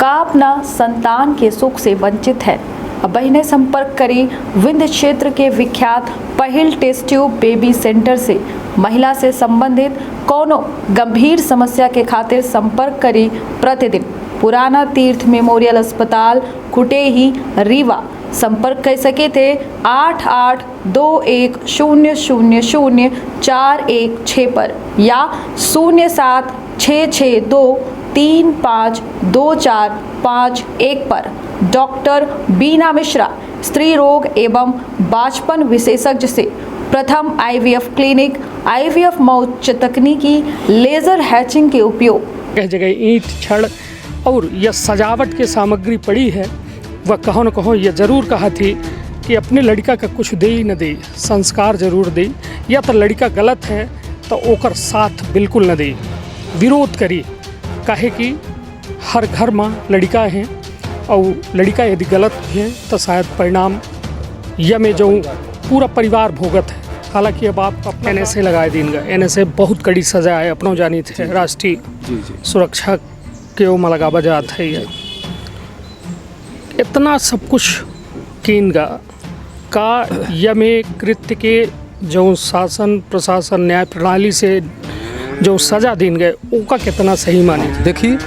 का अपना संतान के सुख से वंचित है। अब बहनें संपर्क करी विंध्य क्षेत्र के विख्यात पहिल टेस्ट ट्यूब बेबी सेंटर से। महिला से संबंधित कोनो गंभीर समस्या के खातिर संपर्क करी प्रतिदिन पुराना तीर्थ मेमोरियल अस्पताल कुटेही रीवा। संपर्क कर सके थे 8821000416 पर या 0766235245 पर। डॉक्टर बीना मिश्रा, स्त्री रोग एवं बांझपन विशेषज्ञ से प्रथम IVF क्लिनिक, IVF मौच तकनीकी, लेजर हैचिंग के उपयोग। कई जगह ईंट छड़ और यह सजावट की सामग्री पड़ी है। वह कहो न कहो यह जरूर कहा थी कि अपने लड़का का कुछ दे ही न दे, संस्कार जरूर दे, या तो लड़का गलत है तो ओकर साथ बिल्कुल न दे, विरोध करी। काहे कि हर घर में लड़का है और लड़का यदि गलत है तो शायद परिणाम यह में जो पूरा परिवार भोगत है। हालांकि अब आप NSA लगाए देंगे। NSA बहुत कड़ी सजा है, अपनों जानी थे राष्ट्रीय सुरक्षा के वो लगावा जात है। ये इतना सब कुछ कीनगा का यह में कृत्य के जो शासन प्रशासन न्याय प्रणाली से जो सजा दिन गए उसका कितना सही माने। देखिए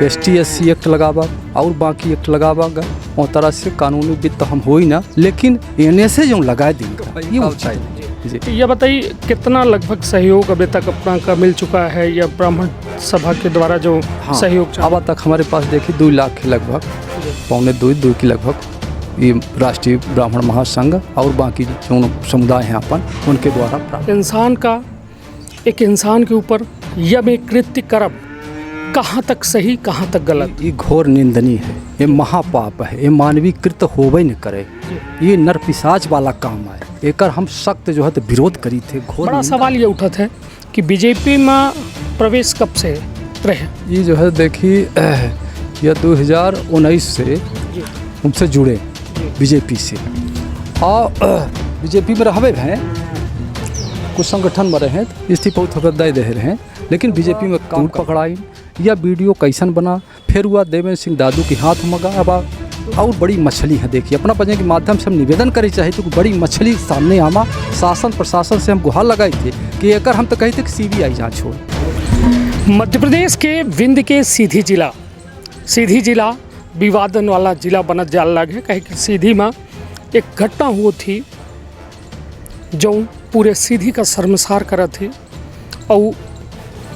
ST/SC एक्ट लगावा और बाकी एक्ट लगावागा और तरह से कानूनी वित्त हम हो ही ना, लेकिन NSA जो लगाए देंगे ये चाहिए। ये बताइए कितना लगभग सहयोग अभी तक अपना का मिल चुका है या ब्राह्मण सभा के द्वारा जो सहयोग अब तक हमारे पास देखिए 2 लाख के लगभग, 1.25-2 के लगभग ये राष्ट्रीय ब्राह्मण महासंघ और बाकी जो समुदाय हैं अपन उनके द्वारा प्राप्त। एक इंसान के ऊपर यह में कृत्य करब कहाँ तक सही कहाँ तक गलत, ये घोर निंदनीय है, ये महापाप है, ये मानवीय कृत्य होवे न करे, ये नर पिशाच वाला काम है। एकर हम सख्त जो है तो विरोध करी थे। घोर बड़ा सवाल ये उठा था कि BJP में प्रवेश कब से रहे। ये जो है देखिए यह 2019 से हमसे जुड़े BJP से और BJP में रहवे हैं, कुछ संगठन में रहे इस्तीफा होकर दे रहे हैं, लेकिन BJP में काम पकड़ाई। यह वीडियो कैसन बना, फिर हुआ देवेंद्र सिंह दादू के हाथ मगा। अब और बड़ी मछली है। देखिए अपना बजने के माध्यम से हम निवेदन करी चाहिए तो बड़ी मछली सामने आमा। शासन प्रशासन से हम गुहार लगाई थे कि एक हम तो कही थे कि CBI जाँच हो। मध्य प्रदेश के विंध्य के सीधी जिला विवादन वाला जिला बनत जाल लगे। कहे कि सीधी में एक घटना हुई थी जो पूरे सीधी का शर्मसार करा थी। और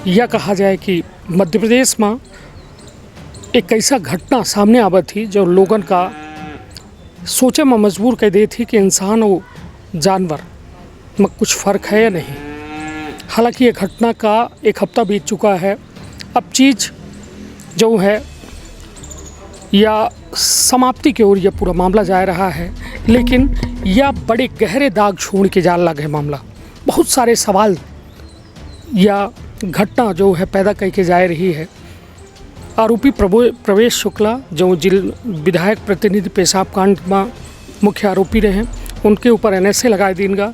यह कहा जाए कि मध्य प्रदेश में एक ऐसा घटना सामने आवा थी जो लोगन का सोचे में मजबूर कर दे थी कि इंसान और जानवर में कुछ फ़र्क है या नहीं। हालांकि ये घटना का 1 हफ्ता बीत चुका है। अब चीज़ जो है या समाप्ति की ओर यह पूरा मामला जा रहा है, लेकिन यह बड़े गहरे दाग छोड़ के जाल लगे मामला। बहुत सारे सवाल या घटना जो है पैदा करके जा रही है। आरोपी प्रवेश शुक्ला जो विधायक प्रतिनिधि पेशाब कांड में मुख्य आरोपी रहे, उनके ऊपर NSA लगा देंगे,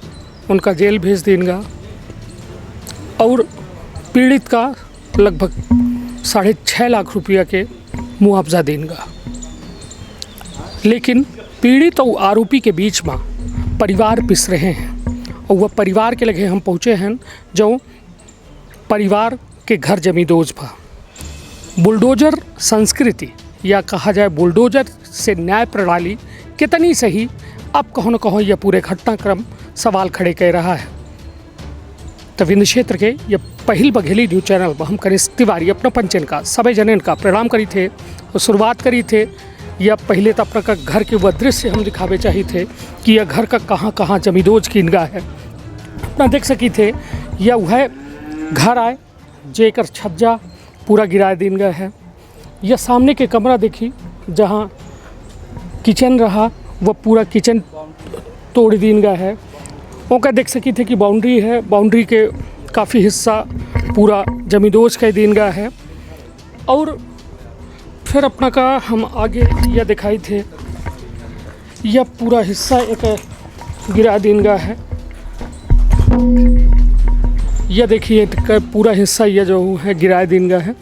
उनका जेल भेज देंगे और पीड़ित का लगभग 6.5 लाख रुपया के मुआवजा देंगे। लेकिन पीड़ित और आरोपी के बीच में परिवार पिस रहे हैं और वह परिवार के लगे हम पहुँचे हैं जो परिवार के घर जमींदोज पर बुलडोजर संस्कृति या कहा जाए बुलडोजर से न्याय प्रणाली कितनी सही, अब कहो न कहो यह पूरे घटनाक्रम सवाल खड़े कर रहा है। तो विंध्य क्षेत्र के ये पहिल बघेली न्यूज चैनल पर हम कनिष्ठ तिवारी अपना पंचन का सभी जनन का प्रणाम करी थे और शुरुआत करी थे। यह पहले तो अपना का घर के वह दृश्य हम दिखावे चाहिए थे कि यह घर का कहाँ कहाँ जमींदोज की इनगा है। अपना देख सकी थे यह वह घर आए जेकर छज्जा पूरा गिरा दिन गया है। यह सामने के कमरा देखी जहाँ किचन रहा वह पूरा किचन तोड़ दिन गया है। ओका देख सकी थे कि बाउंड्री है, बाउंड्री के काफ़ी हिस्सा पूरा जमींदोज का दिन गया है। और फिर अपना का हम आगे यह दिखाई थे यह पूरा हिस्सा एक गिरा दिन गया है। यह देखिए पूरा हिस्सा यह जो है गिराए दिन गया है।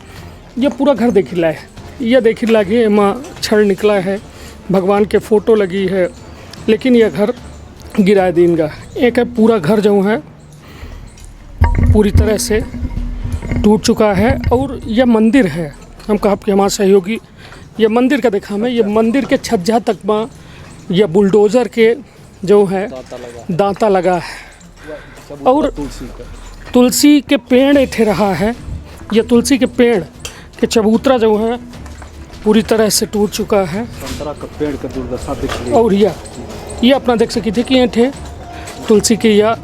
यह पूरा घर देख ला है। यह देखी लगी एमा छड़ निकला है, भगवान के फोटो लगी है, लेकिन यह घर गिरा दीन का एक है। पूरा घर जो है पूरी तरह से टूट चुका है। और यह मंदिर है, हम कहा कि हमारे सहयोगी यह मंदिर का देखा मैं, यह मंदिर के छज्जा तक में यह बुलडोज़र के जो है दांता लगा है। और तुलसी के पेड़ इठे रहा है, यह तुलसी के पेड़ के चबूतरा जो है पूरी तरह से टूट चुका है। संतरा का पेड़ का दुर्दशा दिख रही है। और यह अपना देख सकी थे कि ये थे तुलसी के यह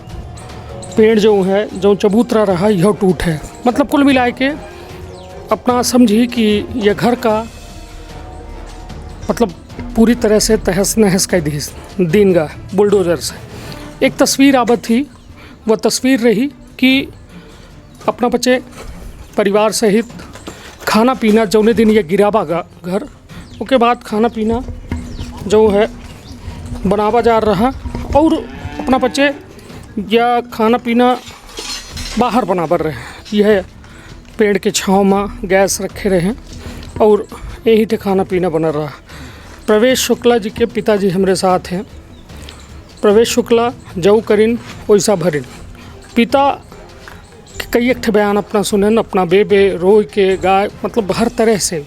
पेड़ जो है जो चबूतरा रहा यह टूट है। मतलब कुल मिला के अपना समझी कि यह घर का मतलब पूरी तरह से तहस नहस कर दीन गा बुलडोज़र से। एक तस्वीर आवत थी, वह तस्वीर रही कि अपना बच्चे परिवार सहित खाना पीना जौने दिन ये गिरावा गा घर, उसके बाद खाना पीना जो है बनावा जा रहा। और अपना बच्चे या खाना पीना बाहर बनावर रहे, यह पेड़ के छाँव में गैस रखे रहे और यही थे खाना पीना बना रहा। प्रवेश शुक्ला जी के पिताजी हमारे साथ हैं। प्रवेश शुक्ला जऊ करिन वैसा भरिन, पिता कई एक बयान अपना सुनन, अपना बेबे रोई के गाय, मतलब हर तरह से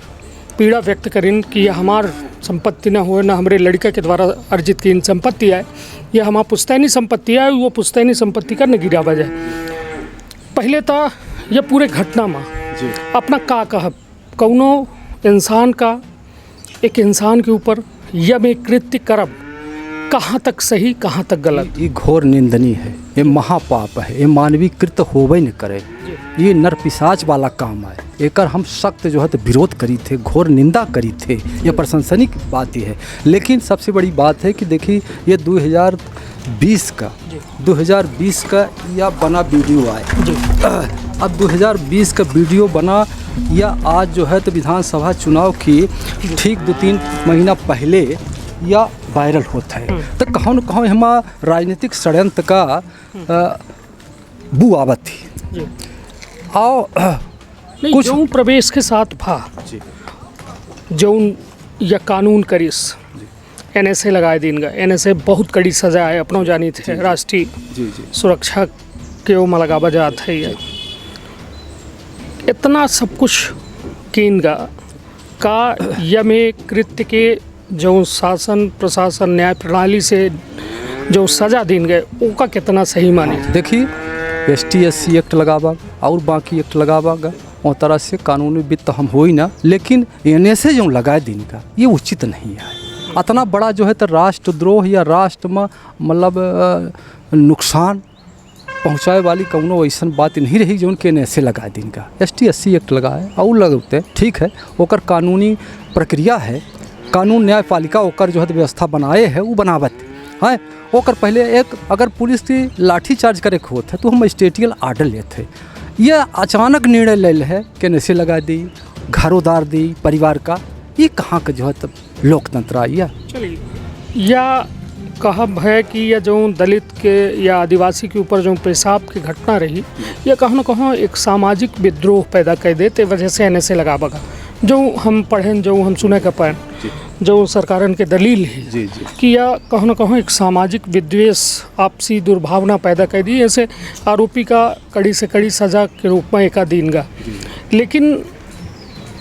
पीड़ा व्यक्त करिन कि यह हमार संपत्ति ना हो, ना हमारे लड़का के द्वारा अर्जित की संपत्ति आए, यह हमार पुश्तैनी संपत्ति आए, वो पुश्तैनी संपत्ति का न गिरावा जाए। पहले तो यह पूरे घटना में अपना का कहब कौनो इंसान का एक इंसान के ऊपर यह में कृत्य करब कहाँ तक सही कहाँ तक गलत, ये घोर निंदनीय है, ये महापाप है, ये मानवीय कृत्य होवे न करे, ये नर पिशाच वाला काम है। एकर हम सख्त जो है तो विरोध करी थे, घोर निंदा करी थे, ये प्रशंसनीय बात ही है। लेकिन सबसे बड़ी बात है कि देखिए ये 2020 का यह बना वीडियो आए। अब 2020 का वीडियो बना या आज जो है तो विधानसभा चुनाव की ठीक 2-3 महीना पहले या वायरल होता है। तो कहूँ न कहूँ हमारा राजनीतिक षड्यंत्र का बू आवत थी। आओ कुछ जो प्रवेश के साथ भा जो या कानून करिस NSA लगाए दीन, NSA बहुत कड़ी सजा है, अपनों जानी थे राष्ट्रीय सुरक्षा के वो लगावा जात है। ये इतना सब कुछ कीन का यमे कृत्य के जो शासन प्रशासन न्याय प्रणाली से जो सजा दीन गए उसका कितना सही माने। देखिए ST-SC एक्ट लगावा और बाकी एक्ट लगावागा और तरह से कानूनी वित्त हम हो ही ना, लेकिन NSA जो लगाए दिन का ये उचित नहीं है। इतना बड़ा जो है तो राष्ट्रद्रोह या राष्ट्र में मतलब नुकसान पहुँचाए वाली कौनो ऐसा बात नहीं रही जो उनके NSA लगाए दिन का। ST-SC एक्ट लगाए और लगते ठीक है, ओकर कानूनी प्रक्रिया है, कानून न्यायपालिका ओकर जो है व्यवस्था बनाए है वो बनावत है। ओकर पहले एक अगर पुलिस की लाठी चार्ज करे के होता है तो हम स्टेटियल आर्डर लेते। ये अचानक निर्णय ले है कि NSA लगा दी, घर उधार दी परिवार का, ये कहाँ का जो है तब लोकतंत्र आइया। चलिए या कहब है कि यह जो दलित के या आदिवासी के ऊपर जो पेशाब की घटना रही, यह कहीं न कहीं एक सामाजिक विद्रोह पैदा कर देते वजह से NSA लगावा जो हम पढ़ें जो हम सुने का पाएँ जो सरकारन के दलील है कि यह कहीं न कहीं एक सामाजिक विद्वेष आपसी दुर्भावना पैदा कर दी, ऐसे आरोपी का कड़ी से कड़ी सज़ा के रूप में एक दिन गा। लेकिन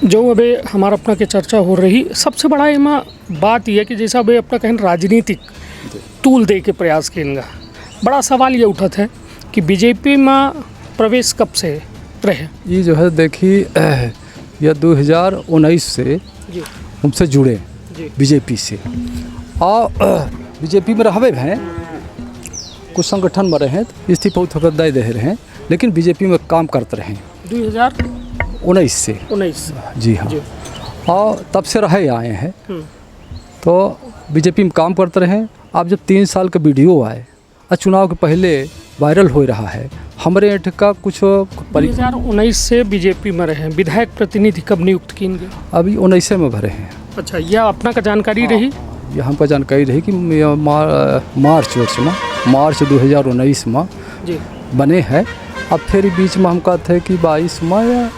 जो अभी हमारा अपना के चर्चा हो रही सबसे बड़ा इमा बात यह कि जैसा अभी अपना कहें राजनीतिक तूल दे के प्रयास किएगा। बड़ा सवाल ये उठा है कि बीजेपी में प्रवेश कब से रहे। ये जो है देखिए यह 2019 से हमसे जुड़े बीजेपी से और बीजेपी में रहवे हैं, कुछ संगठन में रहे इस्तीफा उठा दे रहे हैं, लेकिन बीजेपी में काम करते रहे 2019 से। जी हाँ, और तब से रहे आए हैं तो बीजेपी में काम करते रहे। अब जब 3 साल का वीडियो आए और चुनाव के पहले वायरल हो रहा है, हमारे यहाँ का कुछ 2019 से बीजेपी में रहे, विधायक प्रतिनिधि कब नियुक्त किए? अभी 19 में भरे हैं। अच्छा, यह अपना का जानकारी रही? यह हमको जानकारी रही कि मार्च 2019 में बने हैं। अब फिर बीच में हम कहते हैं कि 22 में या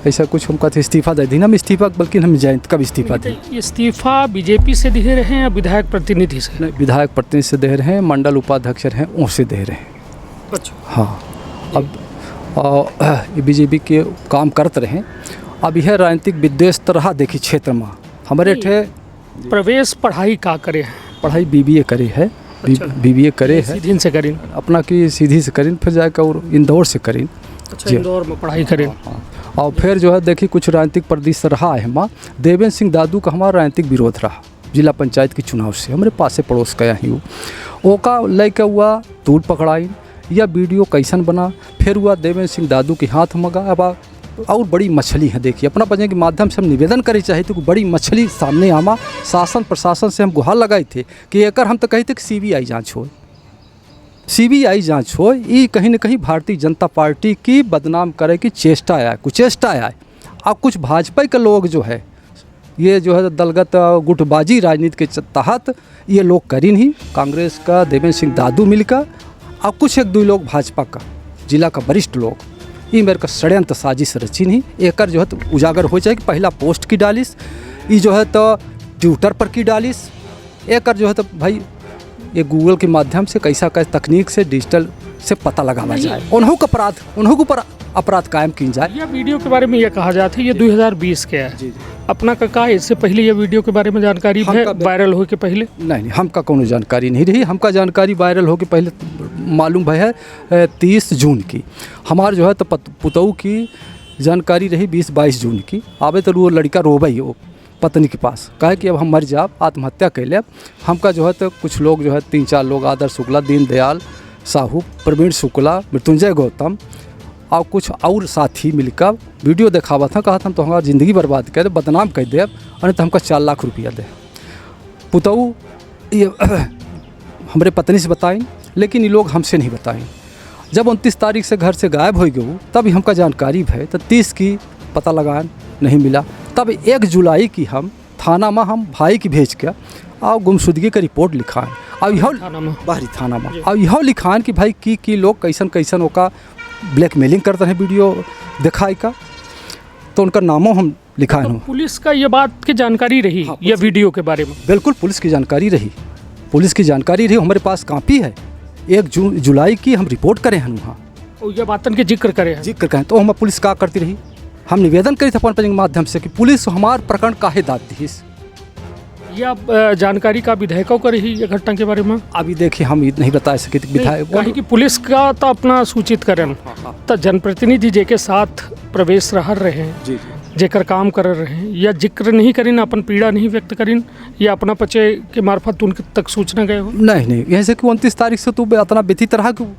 ऐसा कुछ हमका तो इस्तीफा दे दी ना, हम इस्तीफा बल्कि हम जयंत कब इस्तीफा दी। इस्तीफा बीजेपी से दे रहे हैं या विधायक प्रतिनिधि से? नहीं, विधायक प्रतिनिधि से दे रहे हैं, मंडल उपाध्यक्ष हैं उनसे दे रहे हैं। अच्छा। हाँ, अब ये बीजेपी के काम करते रहे। अब यह राजनीतिक विद्वेष तरह देखी क्षेत्र में हमारे ठे प्रवेश पढ़ाई का करे हैं? पढ़ाई बीबीए करे है, बीबीए करे है सीधी से करें अपना की सीधी से करीन, फिर जाकर और इंदौर से करीन। अच्छा, इंदौर में पढ़ाई करें। हाँ, और फिर जो है देखिए कुछ राजनीतिक परिदृश्य रहा है माँ। देवेंद्र सिंह दादू का हमारा राजनीतिक विरोध रहा जिला पंचायत के चुनाव से, हमारे पास से पड़ोस गया ही वो का लेकर हुआ तूल पकड़ाई या वीडियो कैसन बना, फिर हुआ देवेंद्र सिंह दादू के हाथ मगा। अब और बड़ी मछली है देखिए, अपना वजह के माध्यम से हम निवेदन करे चाहे थे कि बड़ी मछली सामने आमा। शासन प्रशासन से हम गुहार लगाई थे कि एकर हम तो कही थे कि सीबीआई जांच हो, सीबीआई जांच हो। ये कहीं न कहीं भारतीय जनता पार्टी की बदनाम करे की चेष्टा आया, कुचेष्टा आया। अब कुछ भाजपा के लोग जो है ये जो है दलगत गुटबाजी राजनीति के तहत ये लोग करी नहीं, कांग्रेस का देवेंद्र सिंह दादू मिलकर अब कुछ एक दो लोग भाजपा का जिला का वरिष्ठ लोग ये मेरे का षड्यंत्र साजिश रची नहीं। एकर जो है तो उजागर हो जाए कि पहला पोस्ट की डालिस, ये जो है तो ट्विटर पर की डालिस। एकर जो है तो भाई ये गूगल के माध्यम से कैसा तकनीक से डिजिटल से पता लगावा जाए, उन्हों का अपराध उन्हों के ऊपर अपराध कायम की जाए। यह वीडियो के बारे में यह कहा जाता है ये 2020 के है। अपना का इससे पहले ये वीडियो के बारे में जानकारी है वायरल हो के पहले? नहीं, हमका कोनो जानकारी नहीं रही। हमका जानकारी वायरल हो के पहले मालूम है 30 जून की। हमार जो है तो पुतऊ की जानकारी रही 20-22 जून की। आवे तो वो लड़का रोबई हो पत्नी के पास, कहे कि अब हम मर जाब, आत्महत्या कैले। हमका जो है तो कुछ लोग जो है 3-4 लोग, आदर्श शुक्ला, दीनदयाल साहू, प्रवीण शुक्ला, मृत्युंजय गौतम और कुछ और साथी मिलकर वीडियो दिखावा था। कहा था तो हमारी ज़िंदगी बर्बाद कर दे, बदनाम कर दे, और तो हमका 4 लाख रुपया दे। पुतऊ ये हमारे पत्नी से बताएं, लेकिन ये लोग हमसे नहीं बताएं। जब 29 तारीख से घर से गायब हो गए तब हमका जानकारी है, तो 30 की पता लगान नहीं मिला। तब 1 जुलाई की हम थाना में हम भाई की भेज के और गुमशुदगी का रिपोर्ट लिखाएं और यह बाहरी थाना में और यह लिखान कि भाई की लोग कैसन कैसन ओका ब्लैकमेलिंग करते हैं वीडियो दिखाई का, तो उनका नामों हम लिखाए। तो पुलिस का ये बात की जानकारी रही? हाँ, ये वीडियो के बारे में बिल्कुल पुलिस की जानकारी रही, पुलिस की जानकारी रही। हमारे पास कॉपी है 1 जुलाई की, हम रिपोर्ट करें हैं वहाँ और ये बातन के जिक्र करें तो हम पुलिस का करती रही। हम निवेदन करी थे अपन के माध्यम से कि पुलिस हमार प्रकरण काहे दाती है। यह जानकारी का विधायकों को रही ये घटना के बारे में? अभी देखिए हम नहीं बता सके विधायक कि पुलिस का तो अपना सूचित करें, तो जनप्रतिनिधि जे के साथ प्रवेश रहे हैं, जेकर काम कर रहे हैं, या जिक्र नहीं करें, अपन पीड़ा नहीं व्यक्त करें, या अपना पचे के मार्फत उनके तक सूचना गए हो? नहीं, ऐसे कि 29 तारीख से तो इतना व्यतीत रहा कि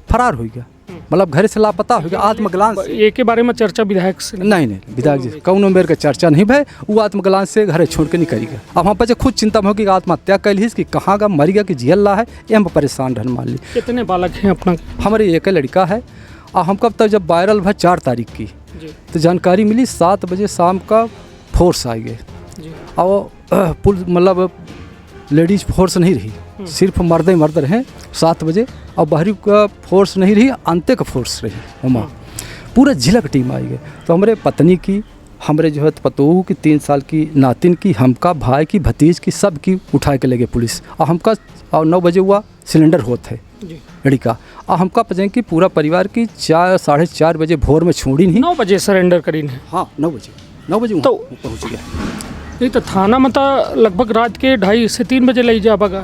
फरार हो गया, मतलब घर से लापता हो गया। आत्मग्लान ये के बारे में चर्चा विधायक से नहीं विधायक जी कौनो मेरे का चर्चा नहीं भाई। वो आत्मग्लान से घर छोड़ के निकल गया। अब हम पे खुद चिंता में हो कि आत्महत्या कर ली कि कहाँ का मर गया कि जियल रहा है, ये हम परेशान रहने मान ली। कितने बालक हैं अपना? हमारे एक लड़का है। और हम कब तक जब वायरल भा 4 तारीख की तो जानकारी मिली 7 बजे शाम का फोर्स आ गए और मतलब लेडीज फोर्स नहीं रही, सिर्फ मर्द रहे 7 बजे और बाहरी का फोर्स नहीं रही, अंत्य का फोर्स रही। हम पूरा जिला की टीम आई गई। तो हमारे पत्नी की, हमारे जो है पतोहू की, 3 साल की नातिन की, हमका भाई की, भतीज की, सब की उठा के ले गए पुलिस। और हमका और 9 बजे हुआ सिलेंडर होता है लड़का। और हमका पता कि पूरा परिवार की 4-4:30 बजे भोर में छोड़ी नहीं। 9 बजे सरेंडर करी है? हाँ 9 बजे तो पहुँच गया। नहीं तो थाना में तो लगभग रात के 2:30 से 3 बजे ले जा बगा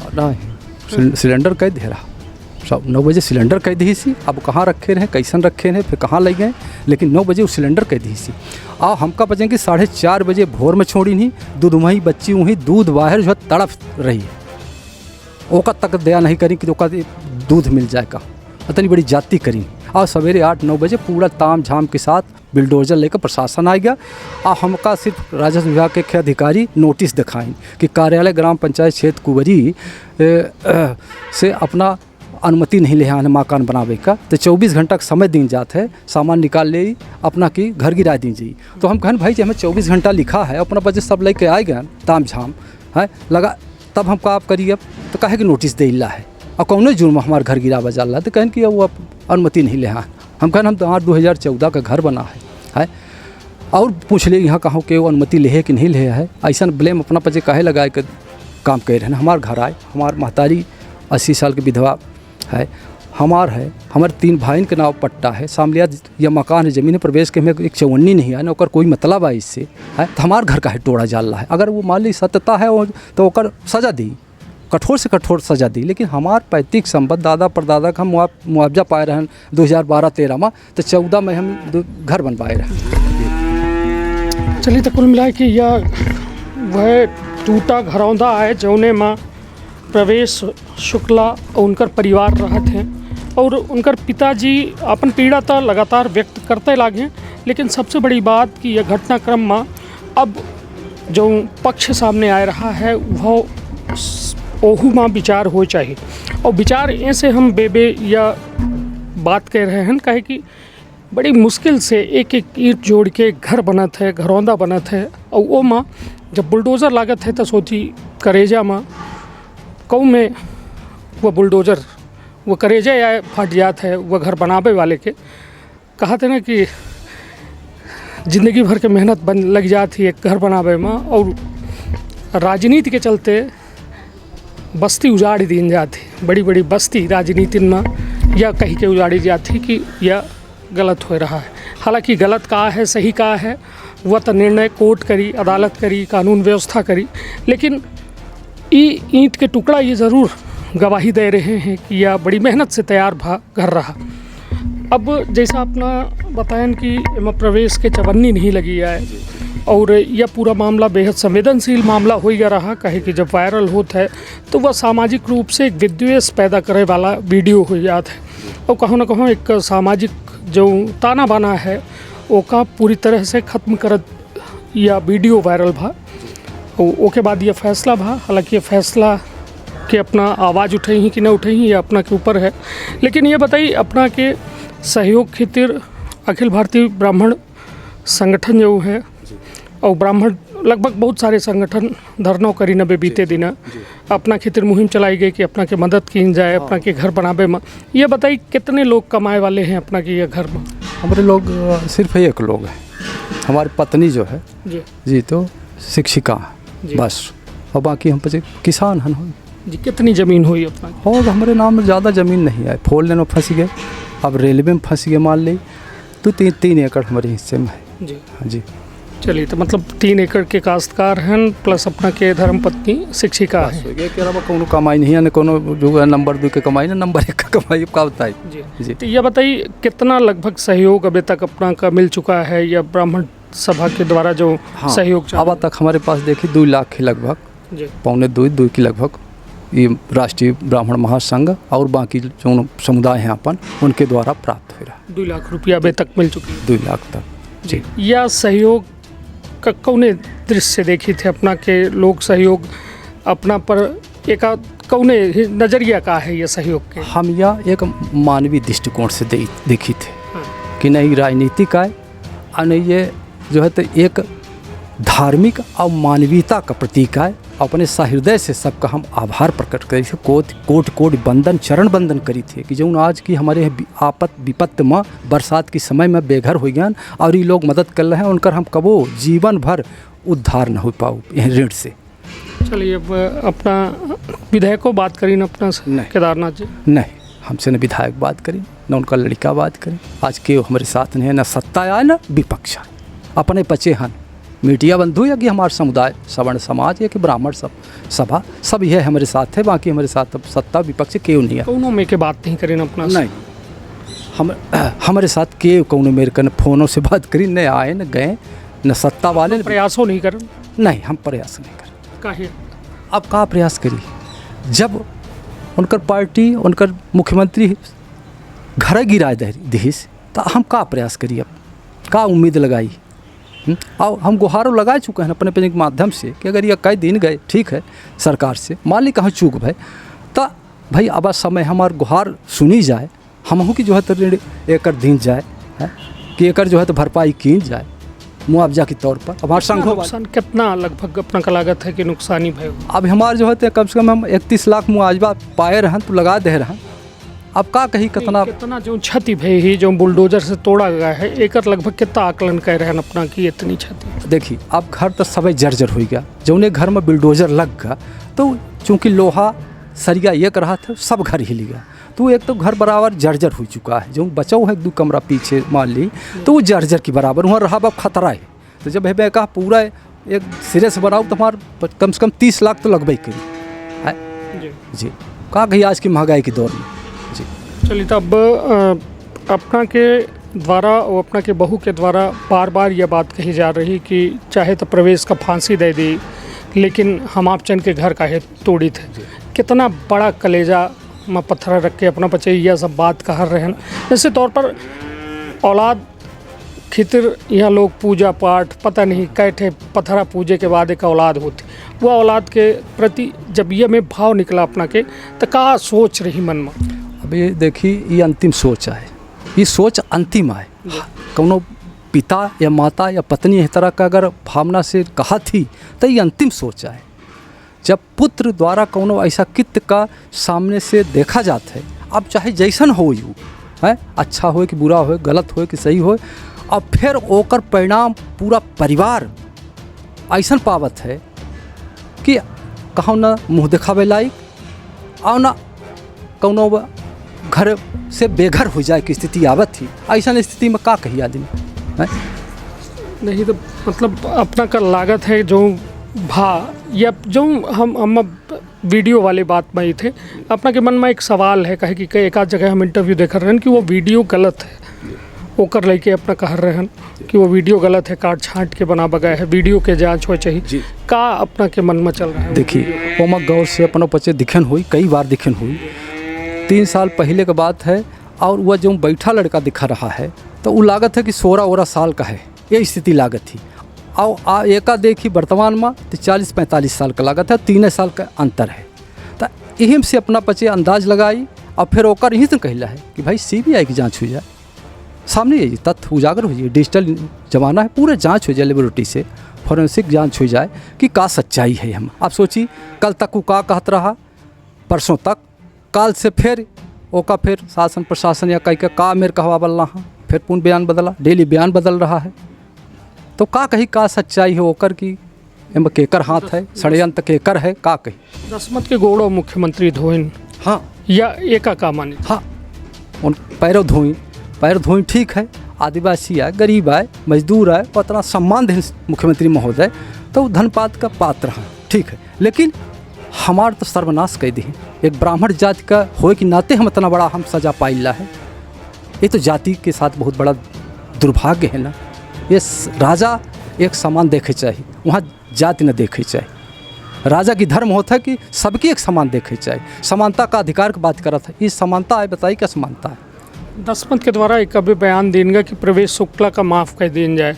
सिलेंडर कह दे रहा सब 9 बजे सिलेंडर कह दी सी। अब कहाँ रखे रहे, कैसन रखे रहे, फिर कहाँ ले गए, लेकिन 9 बजे वो सिलेंडर कह दी सी। और हमका बचे कि 4:30 बजे भोर में छोड़ी नहीं। दूध वहीं बच्ची वहीं दूध बाहर जो है तड़प रही है, ओका तक दया नहीं करी कि ओका दूध मिल जाएगा, इतनी बड़ी जाति करी। और सवेरे 8-9 बजे पूरा ताम झाम के साथ बिल्डोजर लेकर प्रशासन आ गया। और हमका सिर्फ राजस्व विभाग के अधिकारी नोटिस दिखाएं कि कार्यालय ग्राम पंचायत क्षेत्र कुवरी से अपना अनुमति नहीं ले आने मकान बनावे का, तो 24 घंटा का समय दिन जाता है, सामान निकाल ले अपना की घर गिरा दीजिए। तो हम कहन भाई जी हमें 24 घंटा लिखा है, अपना बजे सब लेके आए गए ताम झाम है लगा, तब हमको आप करिए। तो कहे कि नोटिस दे ला है और कौन जुर्म हमारे घर गिरा बजा ला, तो कहन कि वो अनुमति नहीं ले। हम कहन हम तो 2014 का घर बना है और पूछ ले यहाँ कहाँ के वो अनुमति ले है कि नहीं ले है, ऐसा ब्लेम अपना पचे काहे लगाए के काम कर रहे हैं। हमारे घर आए, हमार महतारी 80 साल की विधवा है, हमारे 3 भाई के नाव पट्टा है, सामलिया या मकान है, ज़मीन प्रवेश के हमें एक चवन्नी नहीं है ना, ओकर कोई मतलब है इससे है। तो हमारे घर का है टोड़ा जाल रहा है। अगर वो मान ली सत्यता है तो ओकर सज़ा दी, कठोर से कठोर सज़ा दी। लेकिन हमार पैतृक संपत्ति दादा परदादा का हम मुआवजा पाए रहे 2012-13 में, तो 14 में हम घर बनवाए रहे। चलिए, तो कुल मिला कि यह वह टूटा घरौंदा है जौने माँ प्रवेश शुक्ला और उनकर परिवार रहत हैं, और उनकर पिताजी अपन पीड़ा तो लगातार व्यक्त करते लागे। लेकिन सबसे बड़ी बात कि यह घटनाक्रम में अब जो पक्ष सामने आ रहा है वह ओहू माँ विचार हो चाहिए। और विचार ऐसे हम बेबे या बात कह रहे हैं कहे कि बड़ी मुश्किल से एक एक ईंट जोड़ के घर बनत है, घरौंदा बनत है। और वो माँ जब बुलडोज़र लागत है तो सोची करेजा माँ कऊ में वह बुलडोज़र वो करेजा या फट जात है वह घर बनावे वाले के। कहते ना कि ज़िंदगी भर के मेहनत लग जाती है एक घर बनावे में, और राजनीति के चलते बस्ती उजाड़ दी जाती, बड़ी बड़ी बस्ती राजनीति में या कहीं के उजाड़ी जाती कि यह गलत हो रहा है। हालांकि गलत का है सही का है वह तो निर्णय कोर्ट करी, अदालत करी, कानून व्यवस्था करी। लेकिन ईंट के टुकड़ा ये ज़रूर गवाही दे रहे हैं कि यह बड़ी मेहनत से तैयार घर रहा। अब जैसा अपना बताएं कि एम प्रवेश के चवन्नी नहीं लगी है, और यह पूरा मामला बेहद संवेदनशील मामला हो गया रहा। कहे कि जब वायरल होता है तो वह सामाजिक रूप से एक विद्वेष पैदा करे वाला वीडियो हो जाता है, और कहीं ना कहीं एक सामाजिक जो ताना बाना है वो का पूरी तरह से ख़त्म कर या वीडियो वायरल भा। ओके बाद ये फैसला भा। हालांकि ये फैसला के अपना आवाज़ उठे ही कि न उठे ही ये अपना के ऊपर है। लेकिन ये बताइए अपना के सहयोग खातिर अखिल भारतीय ब्राह्मण संगठन जो है और ब्राह्मण लगभग बहुत सारे संगठन धरना करी नबे बीते दिन अपना खातिर मुहिम चलाई गई कि अपना के मदद की जाए अपना के घर बनावे में। ये बताइए कितने लोग कमाए वाले हैं अपना के ये घर में? हमारे लोग सिर्फ एक लोग हैं, हमारी पत्नी जो है जी तो शिक्षिका है बस, और बाकी हम पे किसान हैं जी। कितनी ज़मीन हुई अपना? और हमारे नाम में ज़्यादा ज़मीन नहीं है, 4 लेन में फंस गए, अब रेलवे में फंस गए मान ली, तो 3 एकड़ हमारे हिस्से में है जी। हाँ जी। चलिए, तो मतलब 3 एकड़ के काश्तकार हैं प्लस अपना के धर्मपत्नी शिक्षिका है। के अलावा कोनो कमाई नहीं है, कोनो जो नंबर 2 के कमाई ना नंबर 1 का कमाई का बताई जी। तो ये बताइए कितना लगभग सहयोग अभी तक अपना का मिल चुका है या ब्राह्मण सभा के द्वारा जो सहयोग अब तक हमारे पास देखिए 2 लाख के लगभग, 1.25-2 के लगभग ये राष्ट्रीय ब्राह्मण महासंघ और बाकी जो समुदाय हैं अपन उनके द्वारा प्राप्त हो रहा है। 2 लाख रुपया अभी तक मिल चुकी है? 2 लाख तक जी। यह सहयोग का कौने दृश्य देखी थे अपना के लोग सहयोग अपना पर एक कौने नज़रिया का है ये सहयोग के? हम यह एक मानवीय दृष्टिकोण से देखी थे कि नहीं राजनीतिक आए और नहीं ये जो है तो एक धार्मिक और मानवीयता का प्रतीक है। अपने सहृदय से सबका हम आभार प्रकट करी थे, कोट बंदन चरण बंदन करी थे कि जो आज की हमारे आपत विपत्त में बरसात के समय में बेघर हो गया और ये लोग मदद कर रहे हैं, उनकर हम कबो जीवन भर उद्धार न हो पाओ यह ऋण से। चलिए, अब अपना विधायकों बात करी न अपना केदारनाथ जी? नहीं, हमसे न विधायक बात करी न उनका लड़का बात करी। आज के हमारे साथ नहीं है, न सत्ता आए न विपक्ष आए, अपने बचे हैं मीडिया बंधु या कि हमारे समुदाय सवर्ण समाज या कि ब्राह्मण सभा सब यह हमारे साथ है। बाकी हमारे साथ अब सत्ता विपक्ष क्यों नहीं है, कौनों में के बात नहीं करें अपना? नहीं, हमारे साथ के कौनों मेरे कन फोनों से बात करी, न आए न गए, न सत्ता वाले प्रयासों नहीं करें? नहीं, हम प्रयास नहीं करें। काहे? अब कहाँ प्रयास करिए जब उनकर पार्टी उनकर मुख्यमंत्री घर गिरा दीस, तो हम का प्रयास करिए, अब का उम्मीद लगाई? और हम गुहारों लगा चुके हैं अपने के माध्यम से कि अगर ये कई दिन गए ठीक है सरकार से, मान ली कहाँ चूक भाई, तो भाई अब समय हमार गुहार सुनी जाए, हमहू की जो है तो ऋण एकर दिन जाए है कि एकर जो है तो भरपाई की जाए मुआवजा के तौर पर। हमारे संघों नुकसान कितना लगभग अपना का लागत है कि नुकसानी भाई? अब हमारे जो है तो कम से कम हम 31 लाख मुआवजा पाए रहें तो लगा दे रहे हैं अब का कही कितना कितना जो क्षति भई ही जो बुलडोजर से तोड़ा गया है एकर लगभग कितना आकलन कह रहे हैं अपना कि इतनी क्षति। देखी अब घर तो सब जर्जर हो गया, जौने घर में बिल्डोजर लग गया तो चूंकि लोहा सरिया एक रहा था सब घर हिल गया, तो एक तो घर बराबर जर्जर हो चुका है। जो बचाओ है 2 कमरा पीछे मान ली तो वो जर्जर की बराबर वहाँ रहा अब खतरा है। तो जब है कहा पूरा एक सिरे से बनाओ तो हमारा कम से कम 30 लाख तो लगभग करी है जी। कहा गई आज की महंगाई के दौर में जी। चलिए तब अपना के द्वारा और अपना के बहू के द्वारा बार बार यह बात कही जा रही कि चाहे तो प्रवेश का फांसी दे दी लेकिन हम आपचंद के घर काहे तोड़ी थे। कितना बड़ा कलेजा में पत्थर रख के अपना बच्चे यह सब बात कह रहे हैं। जैसे तौर पर औलाद खितर यहाँ लोग पूजा पाठ पता नहीं कैठे पत्थरा पूजे के बाद एक औलाद होती, वह औलाद के प्रति जब ये में भाव निकला अपना के तो का सोच रही मन में। अब ये देखी ये अंतिम सोच है, ये सोच अंतिम है। कौनो पिता या माता या पत्नी इस तरह का अगर भावना से कहा थी तो ये अंतिम सोच है। जब पुत्र द्वारा कौनो ऐसा कित का सामने से देखा जाता है, अब चाहे जैसन हो यू है, अच्छा हो कि बुरा हो, गलत हो कि सही हो, अब फिर ओकर परिणाम पूरा परिवार ऐसा पावत है कि कहूँ ना मुँह दिखावे लायक और ना कौनो घर से बेघर हो जाए की स्थिति आवत थी। ऐसा स्थिति में का कही आदमी है? नहीं तो मतलब अपना का लागत है जो भा या जो हम वीडियो वाली बात में ही थे, अपना के मन में एक सवाल है कहे कि एक आध जगह हम इंटरव्यू देख रहे हैं कि वो वीडियो गलत है, वो कर लेके अपना कह रहे हैं कि वो वीडियो गलत है, काट छांट के बना बगैर है, वीडियो के जांच हो चाहिए का अपना के मन में चल रहा है। देखिए वो मैं गौर से अपनों बच्चे दिखन हुई, कई बार दिखन हुई, 3 साल पहले की बात है। और वह जो बैठा लड़का दिखा रहा है तो वो लागत है कि 16-16 साल का है, ये स्थिति लागत थी। और एका देखी वर्तमान में तो 40-45 साल का लागत है, 3 साल का अंतर है। तो यही से अपना बच्चे अंदाज लगाई और फिर ओकर यही तो कहला है कि भाई CBI की जाँच हो जाए, सामने ये तथ्य उजागर हो जाए, डिजिटल ज़माना है, पूरा जांच हो जाए, लेबोरेटरी से फॉरेंसिक जांच हो जाए कि का सच्चाई है। हम आप सोची कल तक वो का कहत रहा, परसों तक, काल से फिर ओका फिर शासन प्रशासन या कहीं का मेरे कहवा बल रहा, फिर पूर्ण बयान बदला, डेली बयान बदल रहा है। तो का कही का सच्चाई है ओकर की एम केकर हाथ है, षड्यंत्र केकर है का कही। दसमत के गोड़ो मुख्यमंत्री धोइन हाँ या एका का मानी हाँ उन पैर धोई ठीक है, आदिवासी है, गरीब है, मजदूर है, उतना सम्मान दें मुख्यमंत्री महोदय तो धनपात का पात्र हैं, ठीक है। लेकिन हमार तो सर्वनाश कह दी, एक ब्राह्मण जाति का होए कि नाते हम इतना बड़ा हम सजा पाइला है, ये तो जाति के साथ बहुत बड़ा दुर्भाग्य है ना। ये राजा एक समान देखे चाहिए, वहाँ जाति न देखे चाहिए। राजा की धर्म होता है कि सबकी एक समान देखे चाहिए, समानता का अधिकार की बात कर रहा था, ये समानता है, बताइए क्या समानता है। दसमत के द्वारा एक अभी बयान देंगे कि प्रवेश शुक्ला का माफ़ कर दिया जाए,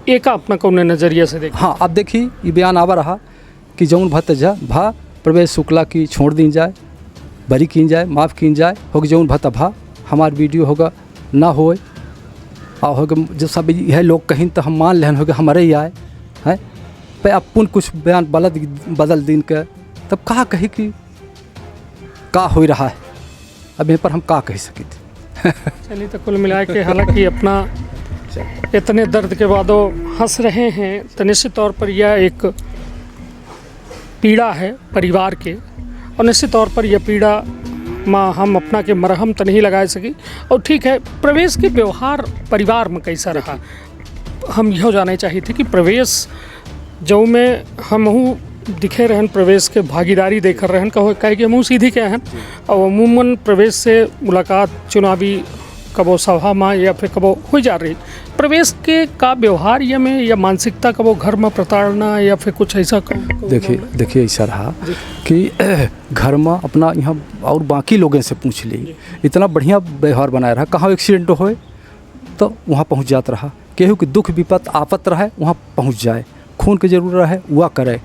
एक अपना कौन नज़रिए से देख। हाँ अब देखिए ये बयान आवा रहा कि जौन भतजा भा प्रवेश शुक्ला की छोड़ दी जाए, बरी की जाए, माफ़ की जाए, होगा जौन भत भा हमार वीडियो होगा ना होए और होगा जो सब यह लोग कहीं तो हम मान लेन होगा हमारे ही आए हैं पे अपन कुछ बयान बदल दिन के तब कहा कही कि का हो रहा है, अब यहाँ पर हम का कह सके थे। चलिए तो कुल मिला के हालांकि अपना इतने दर्द के बाद हंस रहे हैं तो निश्चित तौर पर यह एक पीड़ा है परिवार के, और निश्चित तौर पर यह पीड़ा माँ हम अपना के मरहम तो नहीं लगा सकी। और ठीक है प्रवेश के व्यवहार परिवार में कैसा रहा, हम यह जानना चाहिए थे कि प्रवेश जो में हम दिखे रहन प्रवेश के भागीदारी देकर रहन कहे कि हम सीधी क्या हैं, और अमूमन प्रवेश से मुलाकात चुनावी कबो सभा में या फिर कबो हो जा रही, प्रवेश के का व्यवहार या में या मानसिकता कबो घर में प्रताड़ना या फिर कुछ ऐसा। देखिए ऐसा रहा कि घर में अपना यहाँ और बाकी लोगों से पूछ ली, इतना बढ़िया व्यवहार बनाया रहा, कहाँ एक्सीडेंट होए तो वहाँ पहुँच जाता रहा, केहू कि दुख विपत आफत रहे वहाँ पहुँच जाए, खून की जरूरत रहे वह करे,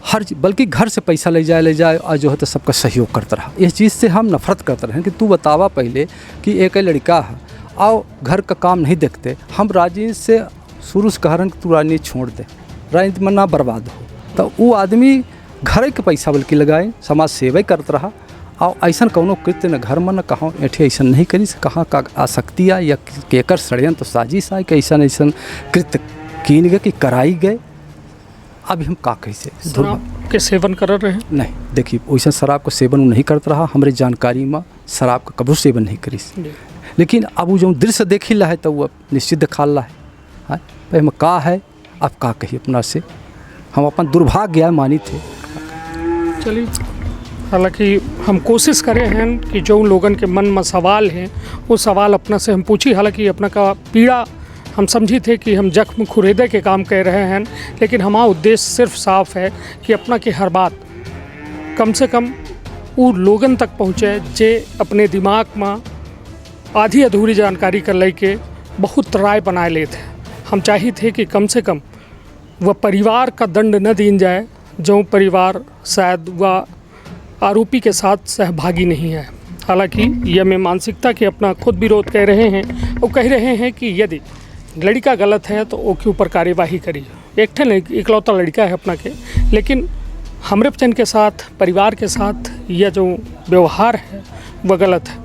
हर बल्कि घर से पैसा ले जाए और जो है तो सबका सहयोग करता रहा। इस चीज़ से हम नफरत करते रहे कि तू बतावा पहले कि एक लड़का है और घर का काम नहीं देखते, हम राजनीति से शुरू से कह रहे हैं कि तू राजनीति छोड़ दे, राजनीति में ना बर्बाद हो, तो वो आदमी घर के पैसा बल्कि लगाए समाज सेवा करता रहा और ऐसा कौनो कृत्य न घर में न कहाँ ऐठे ऐसा नहीं करी से कहाँ का आसक्ति आ या केकर षड्यंत्र साजिश आए कि ऐसा ऐसा कृत्य कीन गए कि कराई गए। अभी हम का कैसे शराब के सेवन कर रहे हैं? नहीं, देखिए वैसा शराब का सेवन नहीं करता रहा, हमारे जानकारी में शराब का कभी सेवन नहीं करी। लेकिन अब वो जो दृश्य देख ला है तो वो निश्चित दिखा ला है हम का है। अब का कही अपना से हम अपन दुर्भाग्य मानी थे। चलिए, हालांकि हम कोशिश करें हैं कि जो लोगन के मन में सवाल हैं वो सवाल अपना से हम पूछी। हालांकि अपना का पीड़ा हम समझी थे कि हम जख्म खुरेदे के काम कर रहे हैं, लेकिन हमारा उद्देश्य सिर्फ साफ है कि अपना की हर बात कम से कम वो लोगन तक पहुँचे जे अपने दिमाग में आधी अधूरी जानकारी कर लेके बहुत राय बनाए लेते। हम चाहिए थे कि कम से कम वह परिवार का दंड न दीन जाए जो परिवार शायद वह आरोपी के साथ सहभागी नहीं है। हालांकि यह में मानसिकता के अपना खुद विरोध कह रहे हैं और कह रहे हैं कि यदि लड़का गलत है तो वो के ऊपर कार्यवाही करिए। एक ठन इकलौता लड़का है अपना के, लेकिन हमरे बच्चन के साथ परिवार के साथ यह जो व्यवहार है वह गलत है।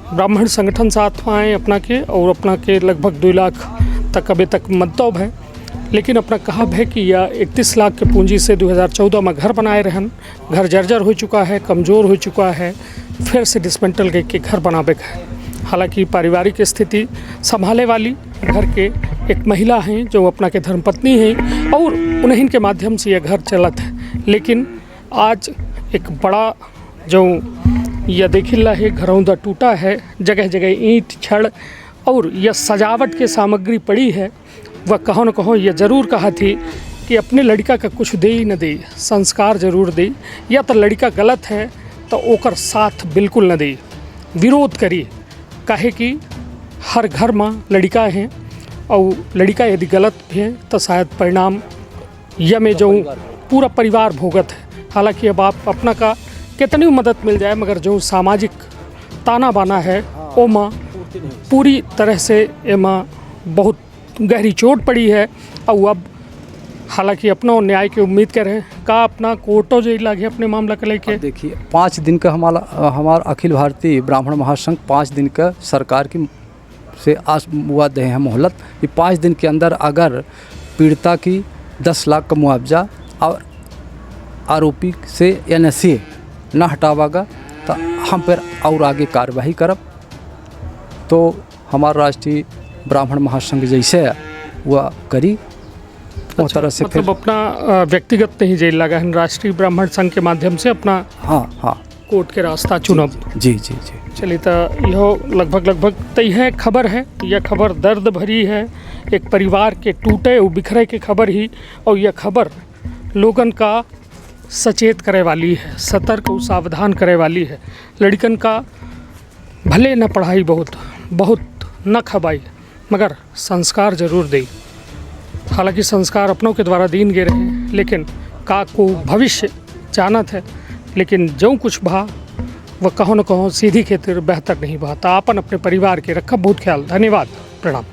ब्राह्मण संगठन साथ में आए अपना के और अपना के लगभग 2 लाख तक अभी तक मंतव्य है, लेकिन अपना कहा है कि यह 31 लाख के पूंजी से 2014 में घर बनाए रहन। घर जर्जर हो चुका है, कमज़ोर हो चुका है, फिर से डिसमेंटल के घर बनावे का है। हालांकि पारिवारिक स्थिति संभाले वाली घर के एक महिला हैं जो अपना के धर्मपत्नी हैं और उन्हीं के माध्यम से यह घर चलत है। लेकिन आज एक बड़ा जो यह देखिला है घरौंदा टूटा है, जगह जगह ईंट छड़ और यह सजावट की सामग्री पड़ी है। वह कहो न कहो यह ज़रूर कहा थी कि अपने लड़का का कुछ दे ही न दे, संस्कार ज़रूर दे, या तो लड़का गलत है तो ओकर साथ बिल्कुल न दे, विरोध करिए। काहे कि हर घर में लड़का है और लड़का यदि गलत है तो शायद परिणाम यह में जो पूरा परिवार भोगत है। हालांकि अब आप अपना का कितनी मदद मिल जाए मगर जो सामाजिक ताना बाना है वो माँ पूरी तरह से एमा बहुत गहरी चोट पड़ी है। और अब हालांकि अपना न्याय की उम्मीद कर रहे हैं का अपना कोर्टो जो लगे अपने मामला को लेके। देखिए 5 दिन का हमारा अखिल भारतीय ब्राह्मण महासंघ 5 दिन का सरकार की से आस मुआ दे हैं मोहलत कि 5 दिन के अंदर अगर पीड़िता की 10 लाख का मुआवजा और आरोपी से NSA न हटावागा तो हम फिर और आगे कार्रवाई करब। तो हमारा राष्ट्रीय ब्राह्मण महासंघ जैसे वह करी उस तरह से मतलब अपना व्यक्तिगत नहीं जेल लगा है, राष्ट्रीय ब्राह्मण संघ के माध्यम से अपना हाँ कोर्ट के रास्ता चुनब। जी जी जी चलिए, तो यह लगभग तय है खबर है। यह खबर दर्द भरी है, एक परिवार के टूटे और बिखरे की खबर ही, और यह खबर लोगन का सचेत करे वाली है, सतर्क और सावधान करे वाली है। लड़कन का भले न पढ़ाई बहुत न खबाई मगर संस्कार जरूर दे। हालांकि संस्कार अपनों के द्वारा दीन गे रहे, लेकिन का को भविष्य जानत है। लेकिन जो कुछ भा वह कहो न कहो सीधी खेतर बेहतर नहीं बा। तो अपन अपने परिवार के रखा बहुत ख्याल। धन्यवाद, प्रणाम।